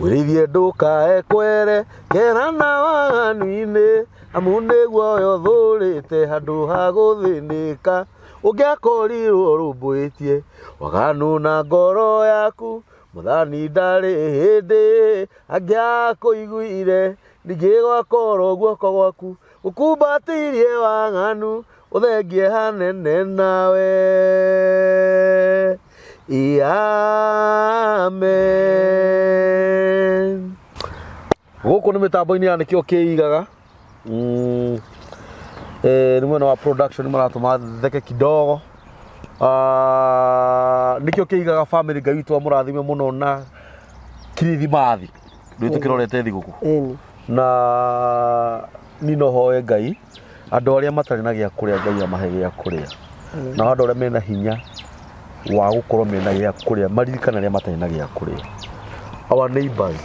Wirithie ndukae kwere kerana waganu-inĩ amu nĩguo ũthũrĩte handũ ha gũthĩnĩka ũngĩakorirwo rũmbũĩtie waganu na ngoro yaku mũthani ndarĩ hĩndĩ angĩakũiguire ningĩ gwakorwo guoko gwaku ũkumbatĩirie waganu ũthengie hanene nawe. Amen. Gũkũ nĩ mĩtambo-inĩ ya nĩkĩo kĩigaga nĩ mwena wa production maratũma theke kidogo. Nĩkĩo kĩigaga family Ngai witũ amũrathime mũno na kirithimathi rĩu tũkĩrorete thigũkũ na nino hoye Ngai andũ arĩa matarĩ na gĩa kũrĩa Ngai amahe gĩa kũrĩa na andũ arĩa mena hinya wa gũkorwo mena gĩa kũrĩa maririkana arĩa matarĩ na gĩa kũrĩa. Our neighbors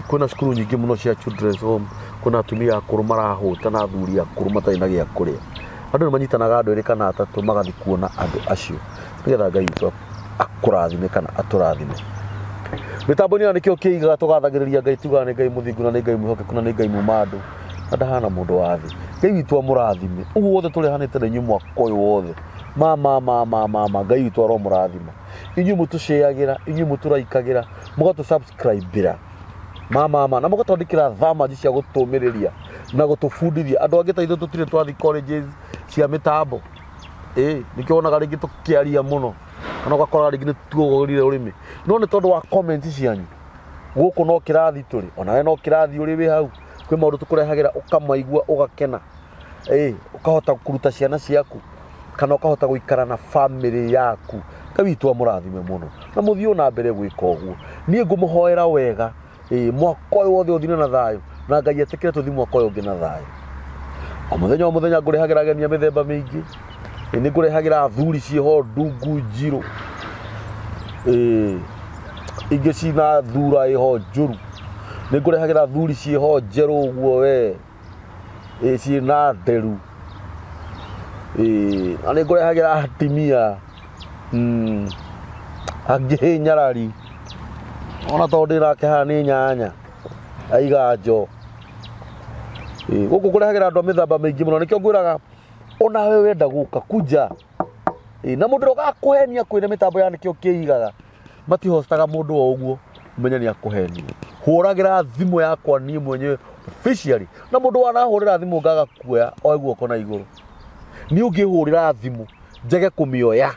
kuna cukuru nyingĩ mũno cia children's home, kuna atumia akũrũ marahũta na athuri akũrũ matarĩ na gĩa kũrĩa. Andũ nĩ manyitanaga andũ erĩ kana atatũ magathi kuona andũ acio nĩgetha Ngai witũ akũrathime kana atũrathime. Mĩtambo-inĩ ya nĩkĩo kĩigaga tũgathagĩrĩria Ngai tugaga nĩ Ngai mũthingu na nĩ Ngai mwĩhokeku na nĩ Ngai muma andũ na ndahana mũndũ wa thĩ. Ngai witũ amũrathime ũguo wothe tũrehanĩte na inyuĩ mwaka ũyũ wothe mama Ngai witũ aromũrathima. Inyuĩ mũtũshĩagĩra, inyuĩ mũtũraikagĩra, mũgatũ-subscribe-ĩra mama na mũgatwandĩkĩra thamaji cia gũtũmĩrĩria na gũtũbundithia. Andũ angĩ ta ithuĩ tũtirĩ twathi colleges cia mĩtambo nĩkĩo wonaga rĩngĩ tũkĩaria mũno kana ũgakora rĩngĩ nĩ tuogorire ũrĩmi no nĩ tondũ wa comment cianyu. Gũkũ no kĩrathi tũrĩ, onawe no kĩrathi ũrĩ wĩ hau, kwĩ maũndũ tũkũrehagĩra ũkamaigua ũgakena, ũkahota kũruta ciana ciaku kana ũkahota gũikara na family yaku. Ngai witũ amũrathime mũno na mũthiĩ na mbere gwĩka ũguo. Niĩ ngũmũhoera wega mwaka ũyũ wothe ũthire na thayũ na Ngai etĩkĩre tũthi mwaka ũyũ ũngĩ na thayũ. O mũthenya ngũrehagĩra ageni mĩthemba mĩingĩ, nĩ ngũrehagĩra athuri ciĩho ndungu njirũ, ingĩ cina thura ĩho njũru, nĩ ngũrehagĩra athuri ciĩho njerũ ũguo ciĩna nderu, na nĩ ngũrehagĩra atimia angĩ nyarari ona tondũ ndĩnake haha nĩ nyanya aiganjo. Gũkũ ngũrehagĩra andũ a mĩthemba mĩingĩ mũno nĩkĩo ngwĩraga onawe wenda gũka kuja na mũndũ ũgakũhenia kwĩna mĩtambo ya nĩkĩo kĩigaga matihostaga mũndũ o ũguo umenye nĩ akũhenia. Hũragĩra thimũ yakwa niĩ mwenyewe officially na mũndũ wanahũrĩra thimũ ngaga kuoya oe guoko na igũrũ. Niĩ ũngĩhũrĩra thimũ njage kũmĩoya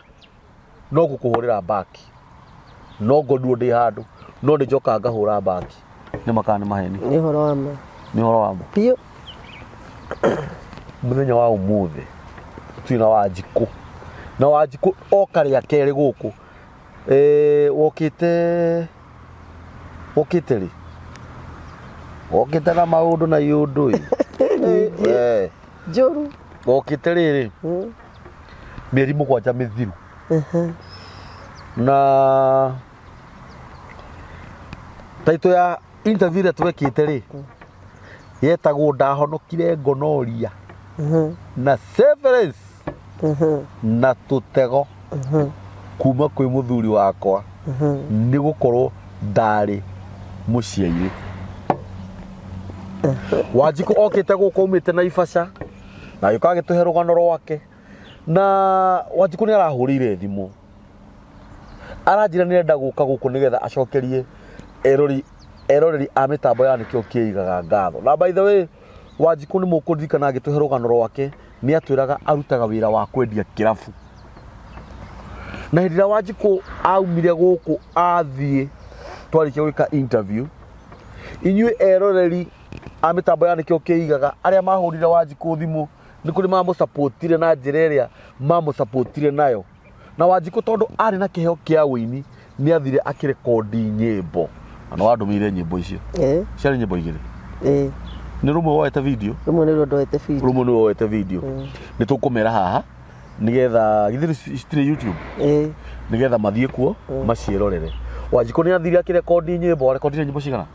no gũkũhũrĩra baki, no ngorwo ndĩ handũ no nĩ njoka ngahũra baki. Nĩ makana nĩ maheni. Nĩ ũhoro wa ma. Nĩ ũhoro wa ma. Biũ. Mũthenya wa ũmũthĩ twĩna Wanjikũ na Wanjikũ oka rĩa kerĩ gũkũ wokĩte rĩ? Wokĩte na maũndũ na iũndũ Njũru. Wokĩte rĩrĩ mĩeri mũgwanja mĩthiru na taito ya interview ĩrĩa twekĩte rĩ yetagwo ndahonokire gonorrhea na severance na tũtego kuma kwĩ mũthuri wakwa nĩ gũkorwo ndarĩ mũciari. Wanjikũ okĩte gũkũ umĩte Naivasha na gĩũka agĩtũhe rũgano rwake na Wanjikũ nĩ arahũrĩire thimũ aranjĩra nĩ enda gũka gũkũ nĩgetha acokerie eroreri a mĩtambo ya nĩkĩo kĩigaga ngatho. Na by the way Wanjikũ nĩ mũkũririkana agĩtũhe rũgano rwake nĩ atwĩraga arutaga wĩra wa kwendia kĩrabu na hĩndĩ ĩrĩa Wanjikũ aumire gũkũ athiĩ twarĩkia gwĩka interview, inyuĩ eroreri a mĩtambo ya nĩkĩo kĩigaga arĩa mahũrire Wanjikũ thimũ nĩ kũrĩ mamũsupportire na njĩra ĩrĩa mamũsupportire nayo. Na Wanjikũ tondũ arĩ na kĩheo kĩa wĩini nĩ athire akĩrekondi nyĩmbo na no andũmĩire nyĩmbo icio ciarĩ nyĩmbo igĩrĩ. Nĩ rũmwe woete video? Rũmwe nĩ ndoete video. Rũmwe nĩ woete video. Nĩ tũkũmera haha nĩgetha githiri citirĩ YouTube nĩgetha mathiĩ kuo maciĩrorere. Wanjikũ nĩ athire akĩrekondi nyĩmbo, arekondire nyĩmbo cigana?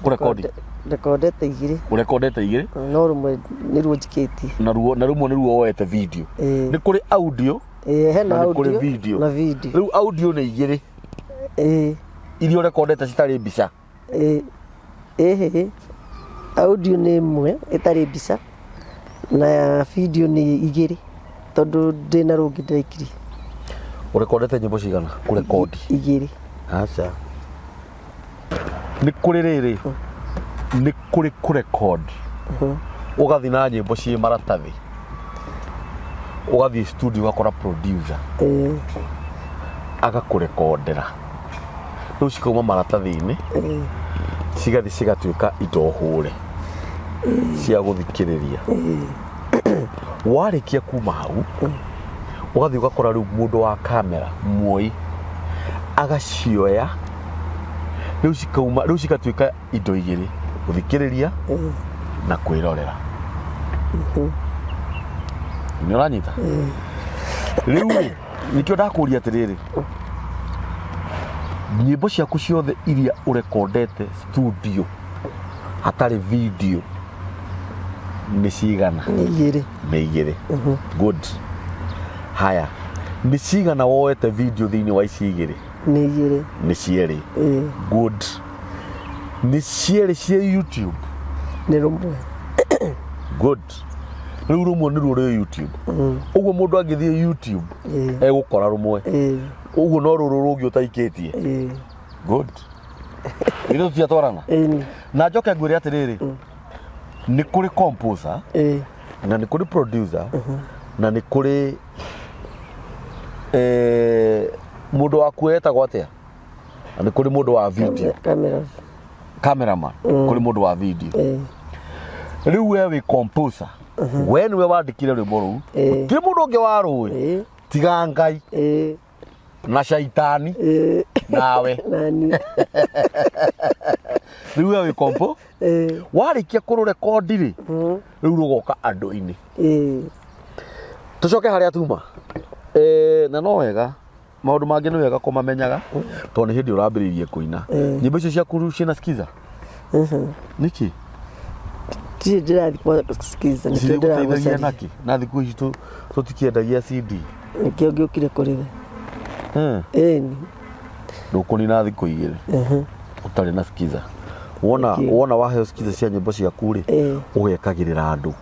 Kũrekondi rekondete igĩrĩ. Ũrekondete igĩrĩ? No rũmwe nĩ ruo njikĩtie. Na rũmwe nĩ ruo woete video. Nĩ kũrĩ audio hena audio na video. Na video. Rĩu audio nĩ igĩrĩ iria ũrekondete citarĩ mbica. audio nĩ ĩmwe ĩtarĩ mbica na video nĩ igĩrĩ tondũ ndĩna rũngĩ ndĩrekire. Ũrekondete nyĩmbo cigana kũrekondi? Igĩrĩ. Aca. Nĩ kũrĩ rĩrĩ nĩ kũrĩ kũrekondi ũgathiĩ na nyĩmbo ciĩ maratathi ũgathiĩ studio ũgakora producer agakũrekondera rĩu cikauma maratathi-inĩ cigathiĩ cigatuĩka indo hũre cia gũthikĩrĩria. Warĩkia kuma hau ũgathiĩ ũgakora rĩu mũndũ wa kamera muoi agacioya rĩu cikauma rĩu cigatuĩka indo igĩrĩ gũthikĩrĩria na kwĩrorera. Nĩ ũranyita? Rĩu nĩkĩo ndakũria atĩrĩrĩ, nyĩmbo ciaku ciothe iria ũrekondete studio hatarĩ video nĩ cigana? Nĩ igĩrĩ. Good. Haya, nĩ cigana woete video thĩinĩ wa ici igĩrĩ? Nĩ igĩrĩ. Nĩ cierĩ. Good. Nĩ cierĩ cia YouTube? Nĩ rũmwe. Good. Rĩu rũmwe nĩruo rwĩ YouTube. Ũguo mũndũ angĩthiĩ YouTube egũkora rũmwe. Ũguo no rũrũ rũngĩ ũtaikĩtie. Good. Ĩno tũtiatwarana? Na njoke ngwĩre atĩrĩrĩ, nĩ kũrĩ composer na nĩ kũrĩ producer na nĩ kũrĩ mũndũ wa kuetagwo atĩa, na nĩ kũrĩ mũndũ wa video, cameraman, kũrĩ mũndũ wa video. Rĩu we wĩ composer, we nĩwe wandĩkire rwĩmbo rũu, ti mũndũ ũngĩ warũĩ tiga Ngai na shaitani nawe. Rĩu we wĩ compo warĩkia kũrũrekondi rĩ rĩu rũgoka andũ-inĩ. Tũcoke harĩa tuma. Na no wega maũndũ mangĩ nĩ wega kũmamenyaga tondũ nĩ hĩndĩ ũrambĩrĩirie kũina. Nyĩmbo icio ciaku ciĩna skiza? Nĩkĩ? Ndĩrathiĩ kwa skiza nĩkĩo ndĩragũcaria. Naki na thikũ ici tũtikĩendagia CD. Nĩkĩo ngĩũkire kũrĩ we. Ndũkũnina thikũ igĩrĩ ũtarĩ na skiza. Wona waheo skiza cia nyĩmbo ciaku rĩ ũgekagĩrĩra andũ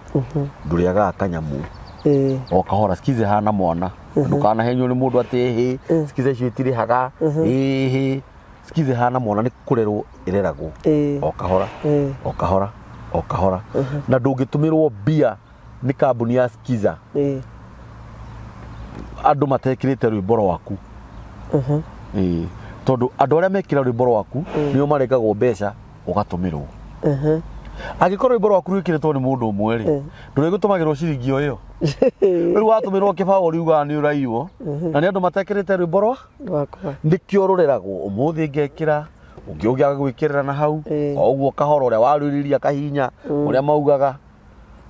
ndũrĩagaga kanyamũ o kahora. Skiza hana mwana ndũkanahenywo nĩ mũndũ atĩ skiza icio itirĩhaga. Skiza hana mwana nĩ kũrerwo ĩreragwo o kahora o kahora o kahora. Na ndũngĩtũmĩrwo mbia nĩ kambuni ya Skiza andũ matekĩrĩte rwĩmbo rwaku. Tondũ andũ arĩa mekĩra rwĩmbo rwaku nĩo marengagwo mbeca ũgatũmĩrwo. Angĩkorwo rwĩmbo rwaku rwĩkĩrĩtwo nĩ mũndũ ũmwe rĩ ndũrĩgũtũmagĩrwo ciringi o ĩyo. Rĩu watũmĩrwo kĩbaũ ũriuga nĩ ũraiywo na nĩ andũ matekĩrĩte rwĩmbo rwakwa. Nĩkĩo rũreragwo ũmũthĩ ngekĩra ũngĩ ũngĩaga gwĩkĩrĩra na hau o ũguo kahora ũrĩa warũĩrĩria kahinya ũrĩa maugaga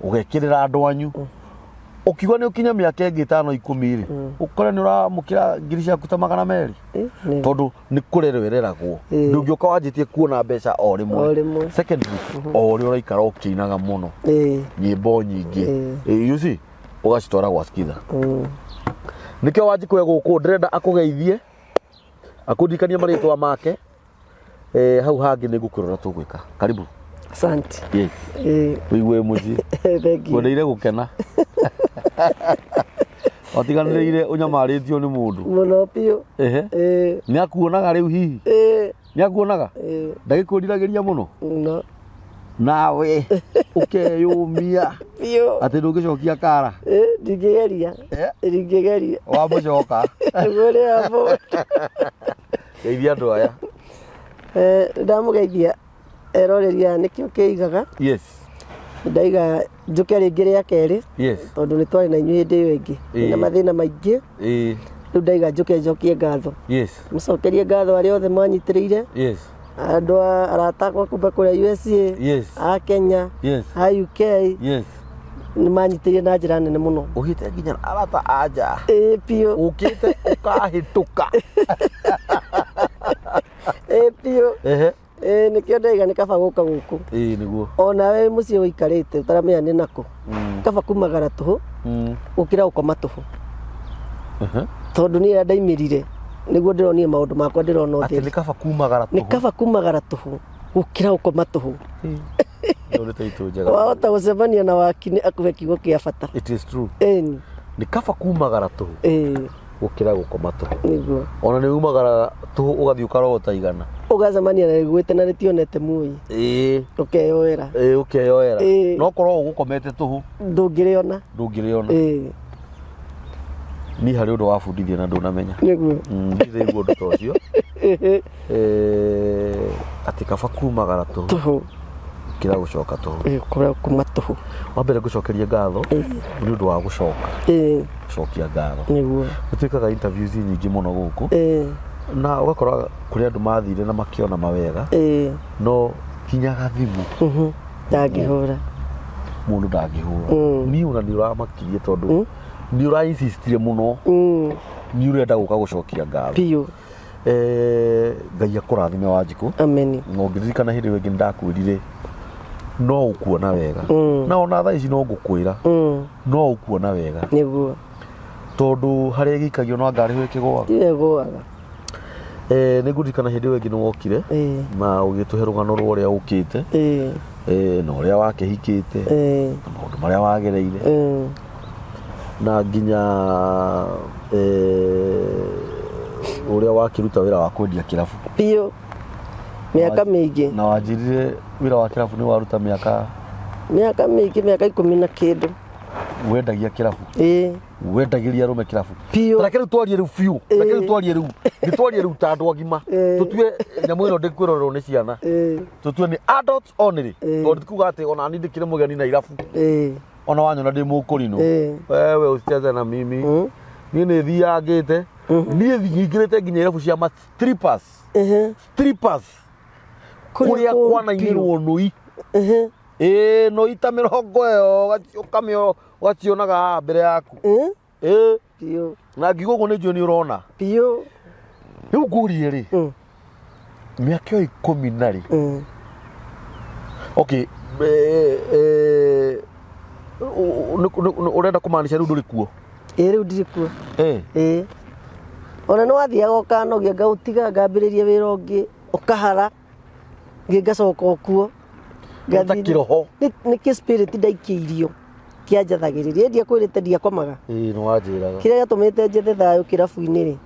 ũgekĩrĩra andũ anyu. Ũkiuga nĩ ũkinya mĩaka ĩngĩ 5-10 rĩ ũkore nĩ ũramũkĩra ngiri ciaku ta 200 tondũ nĩ kũrerwo ĩreragwo. Ndũngĩũka wanjĩtie kuona mbeca o rĩmwe. Secondly o ũrĩa ũraikara ũkĩinaga mũno nyĩmbo nyingĩ you see ũgacitwara gwa Skiza. Nĩkĩo Wanjikũ gũkũ ndĩrenda akũgeithie akũndikanie marĩtwa make. Hau hangĩ nĩ ngũkũrora tũgwĩka. Karibu. Asante. Yes. Wĩigue mũciĩ. Wendeire gũkena. Watiganĩrĩire ũnyamarĩtio nĩ mũndũ. Mũno biũ. Nĩ akuonaga rĩu hihi? Nĩ akuonaga? Ndagĩkũriragĩria mũno? No. Nawe ũkeyũmia atĩ ndũngĩcokia kara? Ndingĩgeria. Ndingĩgeria. Wamũcoka? Ũrĩa hapo. Geithia andũ aya. Ndamũgeithia eroreria nĩkĩo kĩigaga. Yes. Ndaiga njuke rĩngĩ rĩa kerĩ. Yes. Tondũ nĩ twarĩ na inyuĩ hĩndĩ ĩyo ĩngĩ na mathĩna maingĩ. Rĩu ndaiga njuke njokie ngatho. Yes. Mũcokerie ngatho arĩa othe manyitĩrĩire. Yes. Andũ arata akwa kuma kũrĩa USA. Yes. A Kenya. Yes. A UK. Yes. Nĩ manyitĩrĩire na njĩra nene mũno. Ũgĩte nginya arata anja. Biũ. Ũkĩte ũkahĩtũka. Biũ. Nĩkĩo ndaiga nĩ kaba gũka gũkũ. Nĩguo. Onawe mũciĩ ũikarĩte ũtaramenya nĩ nakũ. Kaba kumagara tũhũ gũkĩra gũkoma tũhũ. Tondũ niĩ ndaimĩrire nĩguo ndĩronire maũndũ makwa ndĩrona ũtheri. Atĩ nĩ kaba kumagara tũhũ. Nĩ kaba kumagara tũhũ gukira gukoma tuhu Ndio itu njega wahota gucemania na wakini akuhe kiugo kia bata. It is true Eni ni kaba kumagara tuhu gukira gukoma tuhu niguo ona ni umagara tuhu ugathii ukarogota igana ugacemania na gwite na ritionete muoyi ukeyoera ukeyoera no korwo ugukomete tuhu ndungiriona ni hari undu wabundithia na ndunamenya niguo ndithe igwo ndo tocio ati kaba kumagara tuhu kira gucoka tuhu kura kuma tuhu wambere gucokeria ngatho ni undu wa gucoka gucokia ngatho niguo gutikaga interviews nyingi muno guku na ugakora kuri andu mathire na makiona mawega no kinyaga thimu ndangihura mundu ndangihura ni una ni uramakirie tondu ni ura insistire muno ni urenda guka gucokia ngatho piyo Ngai akurathime Wanjiku amen ngongirikana hindi wingi ndakwirire no ukuona wega na ona thaa ici no ngukwira no ukuona wega niguo tondu haria gikagio no ngari hwe kigwaga yegwaga ningurikana hindi wingi no wokire na ugituhe rugano ruria ukite na uria wakihikite na maundu maria wagereire na nginya uria wakiruta wira wa kwendia kirabu piyo miaka mingi na wajirire wira wa kirabu ni waruta miaka mingi miaka 10 na kindu wendagia kirabu wendagiria rume kirabu piyo lakini twarie riu fiu lakini twarie riu ta andu agima tutue nyamu ino ndikwirorwo ni ciana tutue ni adults only tondu kuga ati ona ni ndikire mugeni na irabu ona wanyona ndi mukurino wewe usicheze na mimi ni ni thiangite ni thingirite nginya irabu cia ma strippers kuria kwana inirwo nui no ita mirongo yo gaciukamio gacionaga mbere yaku piyo na ngigugo ni joni urona piyo riu ngurie ri miaka 10 na ri okay urenda kumaanisha riu nduri kuo riu ndiri kuo ona no wathiaga ukanogia ngautiga ngambiririe wira ungi ukahara ngingacoka kuo ngathikiro ni ki spirit ndaikiirio kianjathagiriria ndia kwirite ndia komaga no wanjiraga kiria gatumite njethe thayo kirabu-ini ri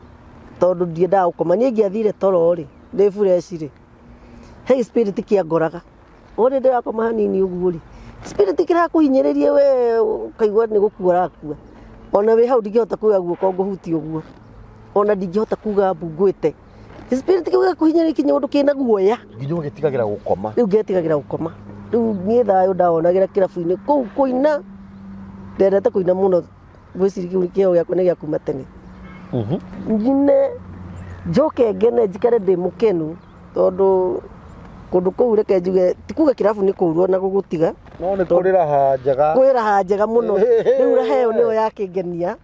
tondu ndiendaga gukoma nie ngiathire toro ri ndi fresh ri hey spirit kiangoraga uri ndirakoma hanini uguo ri spirit kirakuhinyiririe we kaigua ni gukua rakua ona we hau ndingihota kuga guoko nguhuti uguo ona ndingihota kuga mbungwite spirit kiuga kuhinyiriria kinya undu kina guoya nginya gitigagira gukoma riu ngetigagira gukoma riu nie thayo ndaonagira kirabu-ini kuu kuina ndendete kuina muno gwiciriki kio giakwa ni giakuma tene ngine njoke ngene njikare ndi mukenu tondu kundu kuu reke njuge tikuga kirabu ni kuurwo na gugutiga no ni kurira njega muno riu raheo niyo yakingenia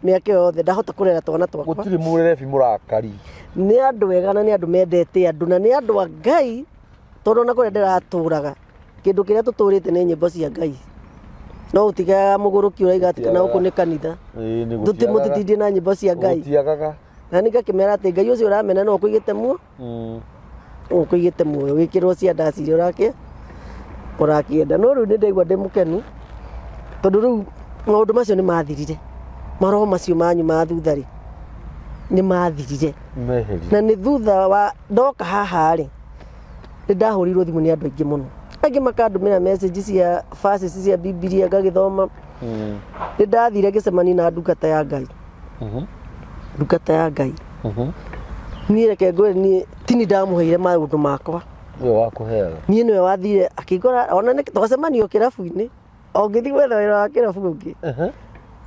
miaka yothe ndahota kurera twana twakwa gutiri murerebi murakari ni andu wega na ni andu mendete andu na ni andu a Ngai tondu na kuria ndiraturaga kindu kiria tuturite ni nyimbo cia Ngai no utiga muguruki uraiga ati kana uku ni kanitha tutimutitindie na nyimbo cia Ngai na ngakimera ati Ngai ucio uramena no kuigite muo ukuigite muo wikirwo cia ndaciri urakienda no riu ni ndaigua ndi mukenu tondu riu maundu macio ni mathirire maroho macio manyu ma thutha ri ni mathirire na ni thutha wa ndoka haha ri ni ndahurirwo thimu ni andu aingi muno angi makandumira message cia verses cia Biblia ngagithoma ni ndathire ngicemania na ndungata ya Ngai ndungata ya Ngai ni reke ngore ni tini ndamuheire maundu makwa we wakuheaga ni niwe wathire akigora ona ni twacemanio kirabu-ini o ngithi gwetha wira wa kirabu ungi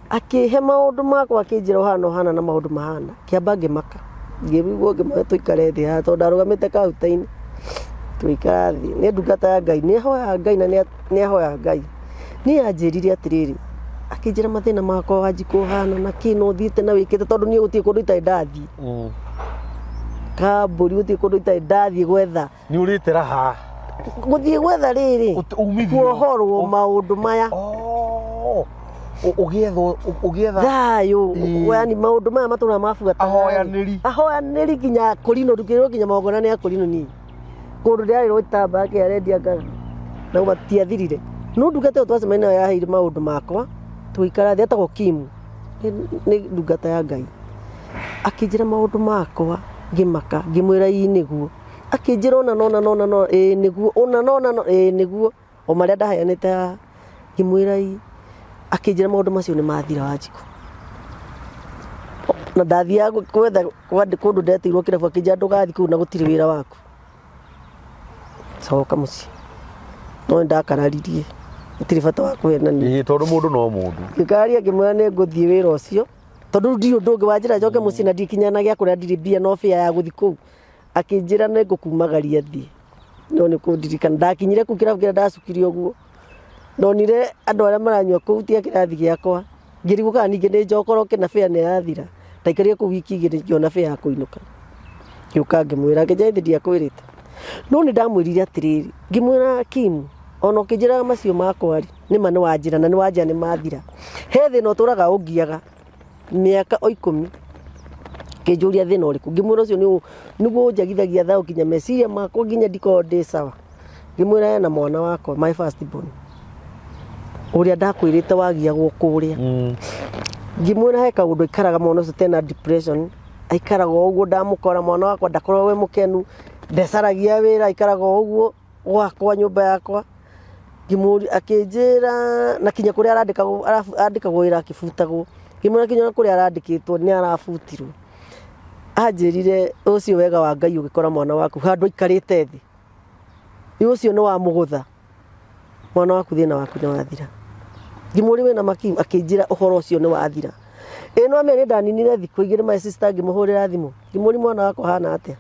akihe maundu makwa akinjira hana na maundu mahana kiamba ngimaka ngibigwo ngimwe tuikare thi ha tondu ndarugamite kauta-ini tuikara thi ni ndungata ya Ngai ni ahoya Ngai na ni ahoya Ngai ni anjirire atiriri akinjira mathina makwa Wanjiku hana na kino thiite na wikite tondu ni utie kundu itai ndathi kamburi utie kundu itai ndathi gwetha ni uritira ha guthie gwetha riri kuohorwo maundu maya ugietha thayo yani maundu maya matura mabuata ahoyaniri nginya kurino ndukirwo nginya magona ni akurino ni kundu ndiari rwitamba ke arendia ngaga na matiathirire no ndungata twacemania nayo yaheire maundu makwa tuikara thia tago Kimu ni ndungata ya Ngai akinjira maundu makwa ngimaka ngimwira ii niguo akinjira ona no niguo ona no niguo o maria ndaheanite ngimwira ii akinjira maundu macio ni mathira Wanjiku na ndathia kwetha kundu ndetirwo kirabu akinjira ndugathi kuu na gutiri wira waku coka muci no ndakararirie gutiri bata wa kwenania tondu mundu no mundu ngikaria ngimwira ni nguthii wira ucio tondu ndio ndungi wanjira njoke muci na ndikinyana gya kuria ndiri mbia no fia ya guthi kuu akinjira ni ngukumagaria thii no ni kundirikana ndakinyire ku kirabu kira ndacukirio uguo ndonire andu aria maranyua kuu tia kirathi giakwa ngiriguka ningi ni njokoroke na fia ni yathira ndaikaria ku wiki igiri ngiona fia ya kuinuka ngiuka ngimwira ngejethi ndiakwirite no ni ndamwirire atiriri ngimwira Kimu ono kinjira macio makwa ni mane wanjira na ni wanja ni mathira he thina uturaga ungiaga miaka 10 kijuria thina uriku ngimwira ucio niguo njagithagia thao kinya meciria makwa nginya ndiko ndi sawa ngimwira na mwana wakwa my first born uria ndakwirite wagiagwo kuria ngimwira he kaundu ikaraga mwana ucio tena depression aikaraga uguo ndamukora mwana wakwa ndakorwo we mukenu ndecaragia wira aikaraga uguo gwakwa nyumba yakwa ngimuri akinjira na kinya kuria arandikagwo wira akibutagwo ngimwira kinya kuria arandikitwo ni arabutirwo anjirire ucio wega wa Ngai ugikora mwana waku handu ikarite thi ucio ni wa mugutha mwana waku thina waku ni wathira ngimuri wena maki akinjira uhoro ucio ni wathira no amenye ndaninire thiku igiri my sister ngimuhurira thimu ngimuri mwana wako hana atia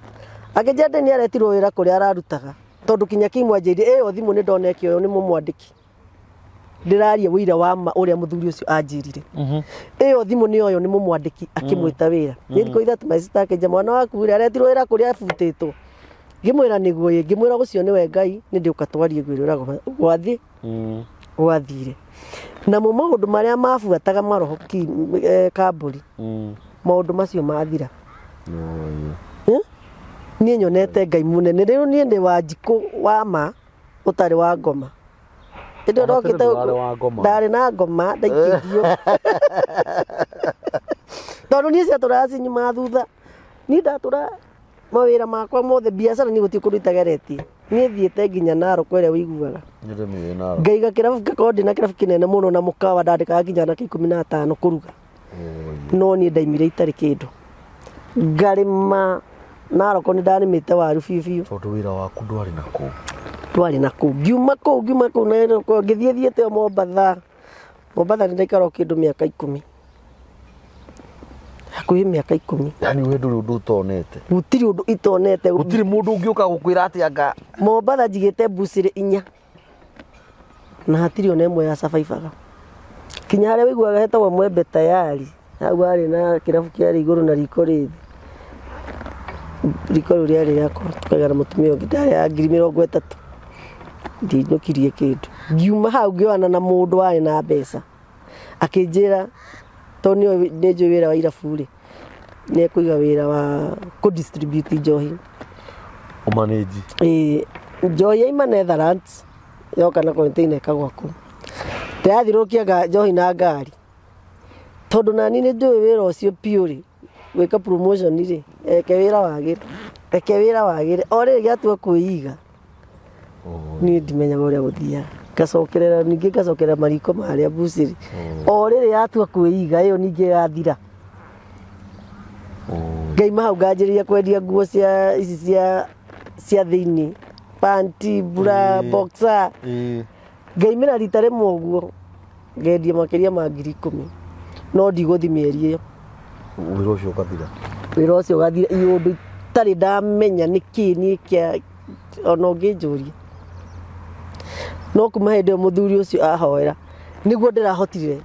akinjira ni aretirwo wira kuria ararutaga tondu kinya Kimu anjirire o thimu ni ndoneke uyu ni mumwandiki ndiraria wira wa ma uria muthuri ucio anjirire o thimu ni uyu ni mumwandiki akimwita wira ni ndiko ithatu my sister akinja mwana waku wira aretirwo wira kuria abutitwo ngimwira niguo ngimwira ucio ni we Ngai ni ndiuka twarie gwirira gwathi gwathire na mu maundu maria mabuataga maroho kamburi maundu macio mathira ni nyonete Ngai munene riu ni ndi Wanjiku wa ma utari wa ngoma ndio rokite ndari na ngoma ndaikirio tondu ni cia turasi nyuma thutha ni ndatura mawira makwa mothe biacara ni guti kurutageretie ni thiete nginya Naro kweria wiguaga ngaiga kirabu gakondi na kirabu kinene muno na mukawa ndandikaga nginya na 15 kuruga no ni ndaimire itari kindu ngarima Naro ko ni ndarimite waru bibiu tondu wira waku ndwari na ku ngiuma ku na ko ngithiethiete Mombatha ni ndaikara kindu miaka 10 hakuhi miaka 10 yani we nduri undu utonete gutiri undu itonete gutiri mundu ungiuka gukwira ati anga Mombatha njigite buciri 4 na hatiri ona imwe ya survivaga kinya haria wiguaga hetagwo Mwembe Tayari hau ari na kirabu kia iguru na riko rithi riko riari yakwa tukagara mutumia ungi ndari ya 30,000 ndinukirie kindu ngiuma hau ngiona na mundu wari na mbeca akinjira tonio ndejo wira wa iraburi ni kuiga wira wa ku distribute njohi umanage njohi ima Netherlands yoka na container kagwaku ndathirukiaga njohi na ngari tondu nani ni njohi wira ucio piuri weka promotion ri eke wira wagire ore giatua kuiga ni ndimenyaga uria guthia gacokerera ningi gacokerera mariko maria buciri ore yatua kuiga iyo ningi yathira Ngaima hau nganjiria kwendia nguo cia ici cia thiini panti bra boxer ngaimira rita rimwe uguo ngendia makiria ma 10,000 no ndiguthi mieri iyo wira ucio ugathira iundu tari ndamenya niki ni kia ono nginjuria no kuma hindi muthuri ucio ahoera niguo ndirahotire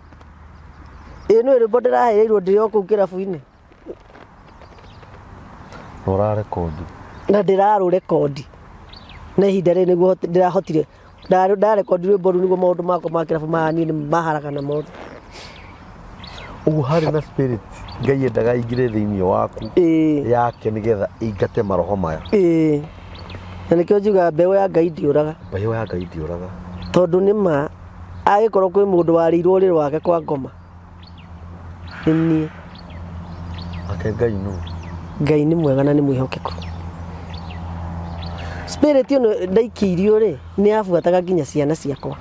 no iri bodera heirwo ndirio ku kirabu-ini urarekondi na ndiraru rekondi na ihinda ri niguo ndirahotire ndarekondi rwimbo ru niguo maundu makwa ma kirabu mahani maharaga na mothe ugu hari na spirit Ngai endaga ingire thiini waku yake nigetha ingate maroho maya Na nikio njuga mbeũ ya Ngai ndiũraga. Mbeũ ya Ngai ndiũraga. Tondu nĩ ma agĩkorwo kwĩ mũndũ warĩirwo ũrĩrĩ wake kwa ngoma. Nĩ niĩ. Ake Ngai nũ? Ngai nĩ mwega na nĩ mwĩhokeku. Spirit ĩno ndaikĩirio rĩ nĩ abuataga nginya ciana ciakwa.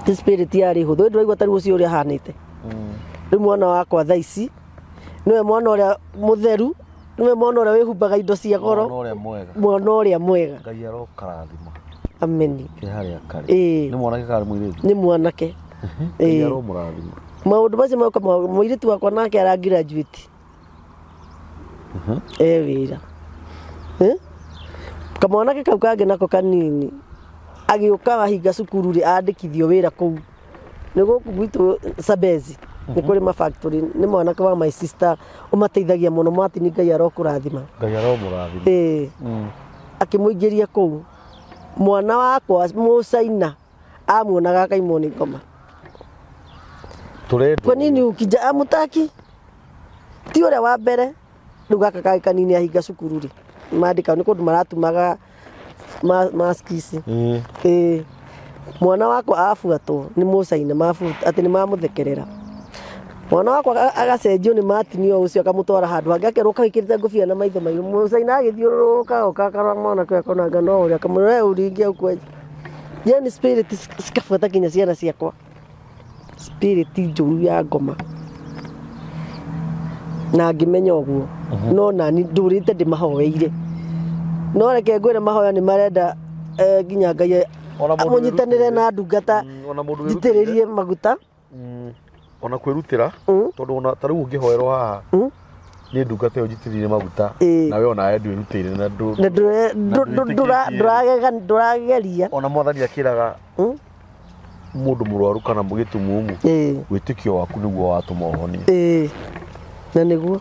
Ti spirit yarĩ hũthũ ndũraigua tarĩ ũcio ũrĩa ahanĩte. Rĩu mwana wakwa thaa ici nĩwe mwana ũrĩa mũtheru, nĩwe mwana ũrĩa wĩhumbaga indo cia goro, mwana ũrĩa mwega. Ngai arokarathima. Ameni. Kĩharĩa karĩ. Nĩ mwanake kana mũirĩtu? Nĩ mwanake. Ngai aromũrathima. Maũndũ macio mauka mũirĩtu wakwa nake aragraduate. Wĩra. Kamwanake kau kangĩ nako kanini agĩũka ahinga cukuru rĩ andĩkithio wĩra kũu. Nĩ gũkũ gwitũ Sabezi. Nĩ kũrĩ ma factory nĩ mwanake wa my sister ũmateithagia mũno Martin Ngai arokũrathima. Ngai aromũrathima. Akĩmũingĩria kũu. Mwana wakwa Mũcaina amuonaga akaimwo nĩ ngoma. Kwa nini ukija amutaki? Ti ũrĩa wa mbere rĩu gaka kangĩ kanini ahinga cukuru rĩ. Mandĩka nĩ kũndũ maratumaga mask ici. Mwana wakwa abuatwo nĩ Mũcaina atĩ nĩ mamũthekerera. Mwana wakwa agacenjio nĩ Martin o ũcio akamũtwara handũ hangĩ akerwo kaikĩrĩte ngũbia na maitho mairũ. Mũcaina agĩthiũrũrũka okarora mwana kwe akonaga no ũrĩa akamwĩra ũringia ũkwenja. Yani spirit cikabuata nginya ciana ciakwa. Spirit njũru ya ngoma. Na ngĩmenya ũguo. No nani ndũrĩte ndĩmahoeire. No reke ngwĩre mahoya nĩ marenda nginya Ngai amũnyitanĩre na ndungata njitĩrĩrie maguta. Ona kwĩrutĩra tondũ ona tarĩu ũngĩhoerwo haha nĩ ndungata ĩyo njitĩrĩrie maguta nawe ona ndwĩrutĩire na ndũrageria. Ona Mwathani akĩraga mũndũ mũrwaru kana mũgĩtumumu wĩtĩkio waku nĩguo watũma ũhonie. Na nĩguo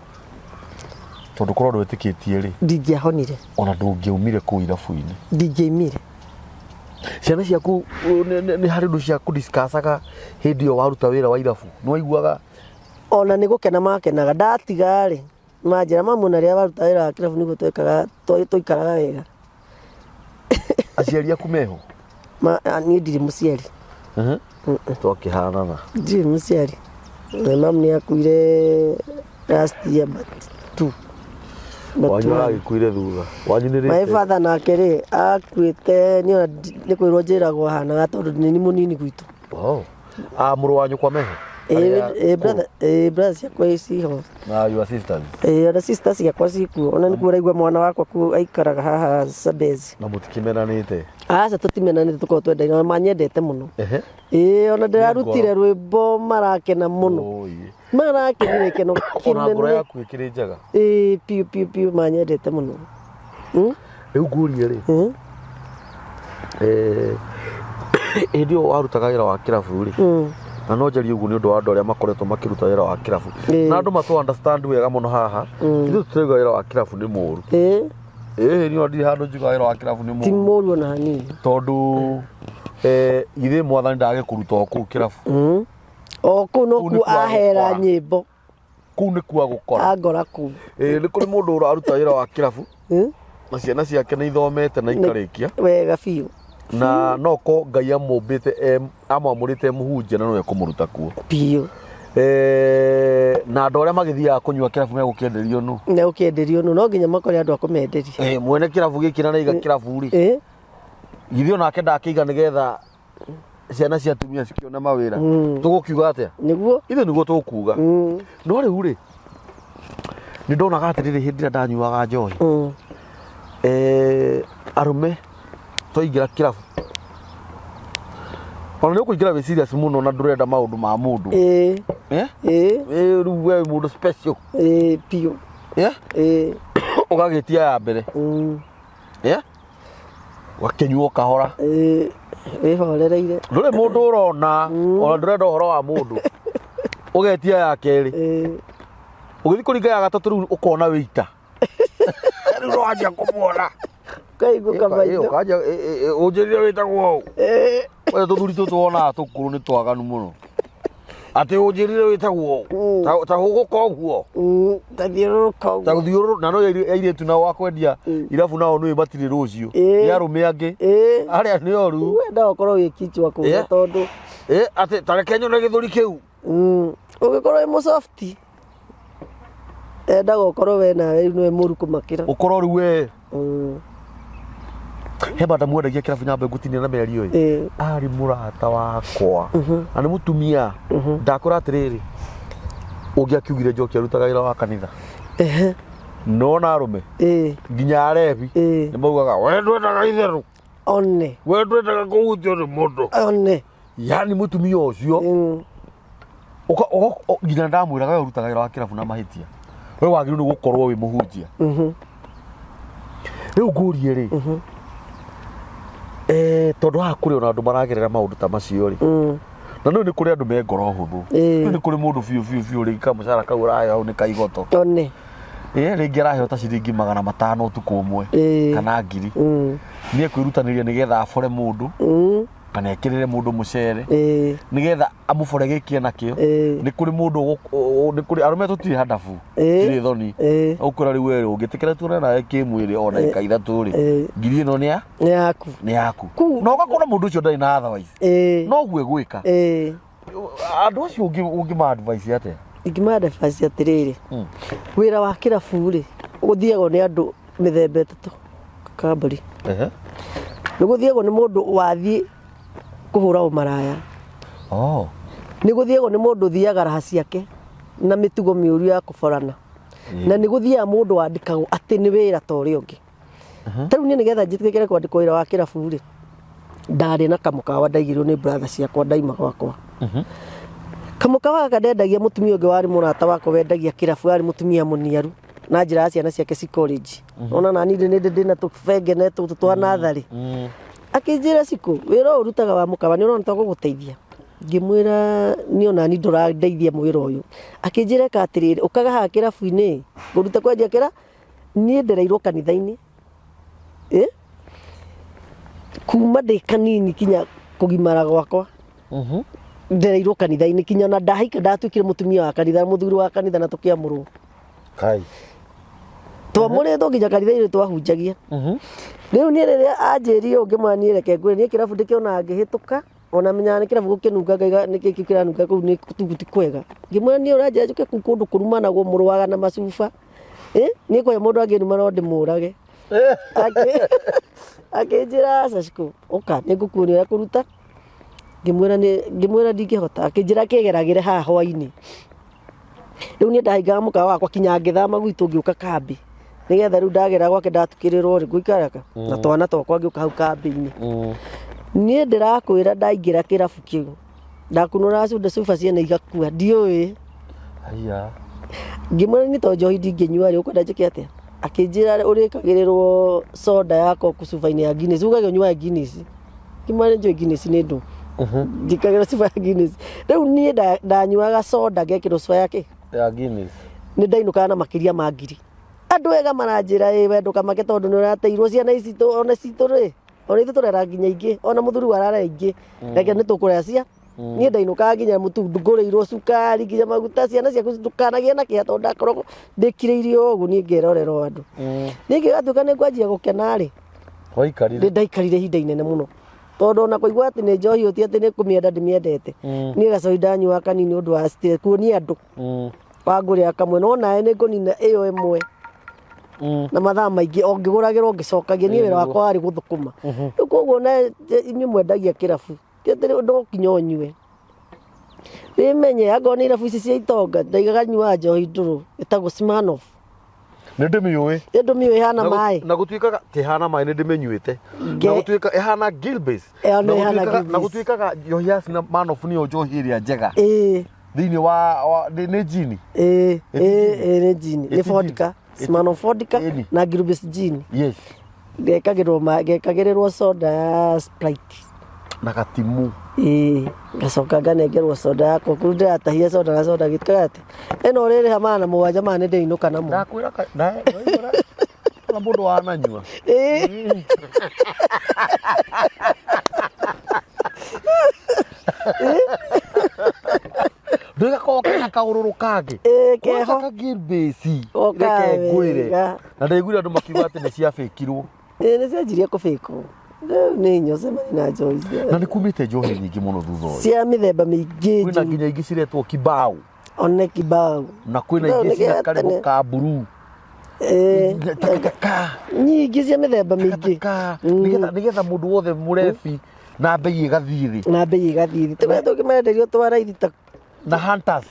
tondũ korwo ndwĩtĩkĩtie rĩ ndingĩahonire ona ndũngĩaumire kũu irabu-inĩ. Ndingĩaumire. Ciana ciaku nĩ harĩ ũndũ cia kũdiscussaga hĩndĩ ĩyo waruta wĩra wa irabu nĩ waiguaga? Ona nĩ gũkena makenaga ndatiga rĩ manjĩra mamwe rĩrĩa waruta wĩra wa kĩrabu nĩguo tũikaraga wega. Aciari aku meho? Niĩ ndirĩ mũciari. Twakĩhanana. Ndirĩ mũciari. Mamu nĩ akuire last year but two. Wanyu agĩkuire thutha. Wanyu nĩ rĩ? My father nake rĩ akuĩte nĩ kwĩrwo njĩragwo hanaga tondũ nĩ mũnini gwitũ. Mũrũ wanyu kwa meho? Brother ciakwa ciho. Na your sisters? Ona sisters ciakwa cikuo. Ona nĩkuo ũraigua mwana wakwa kuo aikaraga haha Sabezi. Na mũtikimenanĩte? Aca tũtimenanĩte tũkorwo twendaine ona manyendete mũno. Ona ndĩrarutire rwĩmbo marakena mũno. Marakenire kĩno kĩnene. Ona ngoro yaku ĩkĩrĩ njega? Piu manyendete mũno. Rĩu ngũrie rĩ hĩndĩ ĩyo warutaga wĩra wa kĩrabu rĩ na no njarie ũguo nĩ ũndũ wa andũ arĩa makoretwo makĩruta wĩra wa kĩrabu na andũ matũ understand wega mũno haha ithuĩ tũtirauga wĩra wa kĩrabu nĩ mũũru. Niĩ ona ndirĩ handũ njugaga wĩra wa kĩrabu nĩ mũũru. Ti mũũru ona hanini. Tondũ ithe Mwathani ndagĩkũruta o kũu kĩrabu. O kũu nokuo ahera nyĩmbo. Kũu nĩkuo agũkora. Angora kũu. Nĩ kũrĩ mũndũ ũraruta wĩra wa kĩrabu na ciana ciake nĩ ithomete na ikarĩkia wega biũ. Na noko Ngai amwamũrĩte mũhunjia na no ekũmũruta kuo biũ. Na andũ arĩa magĩthiaga kũnyua kĩrabu megũkĩenderio nũ? Megũkĩenderio nũ, no nginya makore andũ a kũmenderia. Mwene kĩrabu gĩkĩ na naiga kĩrabu rĩ githĩ onake ndakĩiga nĩgetha ciana cia atumia cikĩone mawĩra. Tũgũkiuga atĩa? Nĩguo ithuĩ nĩguo tũkuga. No rĩu rĩ nĩ ndonaga atĩrĩrĩ hĩndĩ ĩrĩa ndanyuaga njohi arũme twaingĩra kĩrabu ona nĩ ũkũingĩra wĩ serious mũno na ndũrenda maũndũ ma mũndũ. Rĩu we mũndũ special piũ ũgagĩtia ya mbere ũgakĩnyua ũkahora wĩhorereire ndũrĩ mũndũ ũrona ona ndũrenda ũhoro wa mũndũ ũgetia ya kerĩ ũgĩthiĩ kũringa ya gatatũ rĩu ũkona wĩita rĩu no wanjia kũmuona kaiguka maitho ũkanja ũnjĩrire wĩtagwo ũũ we tũthuri tũtũ wonaga tũkũrũ nĩ twaganu mũno ate ujirire witagwo ta huguka uguo tathiuruka ta guthiuru na no yaire tu na wakwendia irabu nao no ibatire rucio ni arume angi aria ni oru wenda ukorwo wikichwa kuga tondu ate tarekenyo na githuri kiu ugikorwo imo soft enda gukorwo we na we muruku makira ukorwo ri we heba ndamuendagia kirabu nyambe ngutinia na meri uyu ari murata wakwa na ni mutumia ndakora atiriri ungiakiugire njoki arutaga wira wa kanitha no na arume nginya arebi ni maugaga we ndwendaga itheru one we ndwendaga kuhutio ni mundu one yani mutumia ucio nginya ndamwiraga we urutaga wira wa kirabu na mahitia we wagiru ni gukorwo wi muhunjia riu ngurie ri tondu haha kuri ona andu maragerera maundu ta macio ri na no ni kuri andu me ngoro huthu ni kuri mundu biu ri kamucara kau rayo ni kaigoto one ringi araheo ta ciringi 500 utuku umwe kana ngiri ni ekwirutaniria nigetha abore mundu kana ekirire mundu mucere nigetha amubore gikie nakio ni kuri mundu ni kuri arume tutiri hadafu tiri thoni ukura ri wewe ungitikira tuone nawe kimwiri ona ikaitha turi ngiri ino ni yaku no ugakora mundu ucio ndari na otherwise no gwe gwika andu acio ungima advice ate ingima advice atiriri wira wa kirabu ri guthiagwo ni andu mithemba etatu kamburi ni guthiagwo ni mundu wathie kuhura umaraya ni guthiagwo ni mundu thiaga raha ciake na mitugo miuru ya kuborana na ni guthia mundu wandikagwo ati ni wira ta uri ungi tariu ni nigetha njitikire kwandikwo wira wa kirabu ri ndari na kamukawa ndaigirwo ni brother ciakwa ndaima gwakwa kamukawa kadendagia mutumia ungi wari murata wakwa wendagia kirabu ari mutumia muniaru na njira ya ciana ciake ci college ona nani ndi na tubenge na twa nathari akinjira siku wira urutaga wa mukawa ni ona ntako guteithia ngimwira ni ona ni nduradeithia mwira uyu akinjira ka atiriri ukaga ha kirabu-ini nguruta kwendia kira ni ndereirwo kanitha-ini kuma ndi kanini kinya kugimara gwakwa ndereirwo kanitha-ini kinya na ndahaika ndatwikire mutumia wa kanitha muthuri wa kanitha na tukiamurwo kai twamuretwo nginya kanitha-ini twahunjagia riu ni riria anjirie ungimani reke ngwe ni kirabu ndikiona ngihituka ona menya ni kirabu gukinunga ngaiga ni kiki kiranunga kuu ni tuguti kwega ngimwani ni uranjira njuke kundu kurumanagwo muruaga na macuba ni kwa mundu angiruma no ndimurage akinjira sashiko oka ni ngukuonia kuruta ngimwira ndingihota akinjira kigeragire haha hwa-ini riu ni ndahingaga mukawa wakwa kinya ngithama gwitu ngiuka kambi nigetha riu ndagera gwake ndatukirirwo ri guikaraka na twana twakwa ngiuka hau kambi-ini ni ndirakwira ndaingira kirabu kiu ndakunura cuba ciana igakua ndiui ngimwira ni to njohi ndinginyua ri ukwenda njike atia akinjira urikagirirwo soda yako cuba-ini ya Guinness ugagio nyua Guinness ngimwira njui Guinness ni ndu ndikagira cuba ya Guinness riu ni ndanyuaga soda ngekirwo cuba yake ya Guinness ni ndainukaga na makiria ma ngiri andu ega maranjira wenduka make tondu ni urateirwo ciana ici ona citu ri ona ithu turera nginya ingi ona muthuri warara ingi reke ni tukurea cia ni ndainukaga nginya mutundu ngureirwo cukari nginya maguta ciana ciaku ndukanagie na kia tondu ndakorwo ndikiriirio ugu ni ngerorerwo andu ni ngigatuika ni ngwanjia gukena ri waikarire ndaikarire ihinda inene muno tondu ona kuigua ati ni njohi uti ati ni kumienda ndimiendete ni gacoi ndanyua kanini undu wa kuonia andu wangurira kamwe no nae ni ngunina iyo imwe na mathaa maingi ongiguragirwo ngicokagia ni wira wakwa wari guthukuma riu koguo na inyu mwendagia kirabu tiatiri ndo kinya unyue wimenye anga ni irabu ici cia itonga ndaigaga nyua njohi nduru itagwo Smirnoff ni ndimiui ihana mai na gutuikaga kihana mai ni ndiminyuite na gutuika ihana Gilbey's na gutuikaga njohi ya Smirnoff ni njohi iria njega thiini wa ni jini ni jini ni vodka Smirnoff vodka na Gilbey's gin yes gekagirirwo soda ya Sprite na gatimu gacoka nganengerwo soda yako kuru ndiratahia soda na soda gitikaga ati ino riri hamana na mugwanja ma ni ndiinuka namo ndakwira na mundu wananyua akaururu kage keho kagibesi reke ngwire na ndaiguire andu makiuga ati ni cia fikirwo ni cianjirie kubikwo ni nyose na njohi na ni kumite njohi nyingi muno thutha uyu cia mithemba mingi kwina nginya ingi ciretwo kibao one kibao na kwina ingi cia karibu ka buru takataka nyingi cia mithemba mingi nigetha mundu wothe murebi na bei igathiri tugetwo kimenderio twaraithi ta na hunters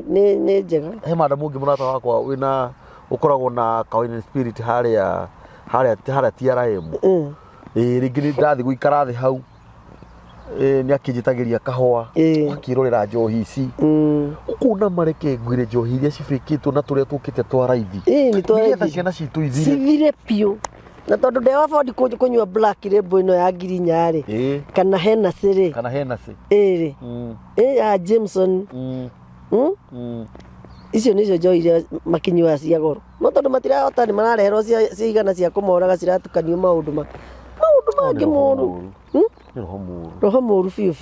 ni njega he madam ungi murata wakwa wina ukoragwo na kawine spirit haria TRM ringi ni ndathi guikara thi hau ni akinjitagiria kahua akirorera njohi ici ukuna mareke ngwire njohi iria cifikitwo na turia tukite twaraithi ni twaraithi ciana citu ithire cithire piu na tondu ndewa bodi kunyua black label ino ya ngirinya ri kana Hennessy ri ya Jameson icio nicio njohi iria makinyua cia goro no tondu matirahota ni marareherwo cia igana cia kumoraga ciratukanio maundu mangi muru roho muru fiu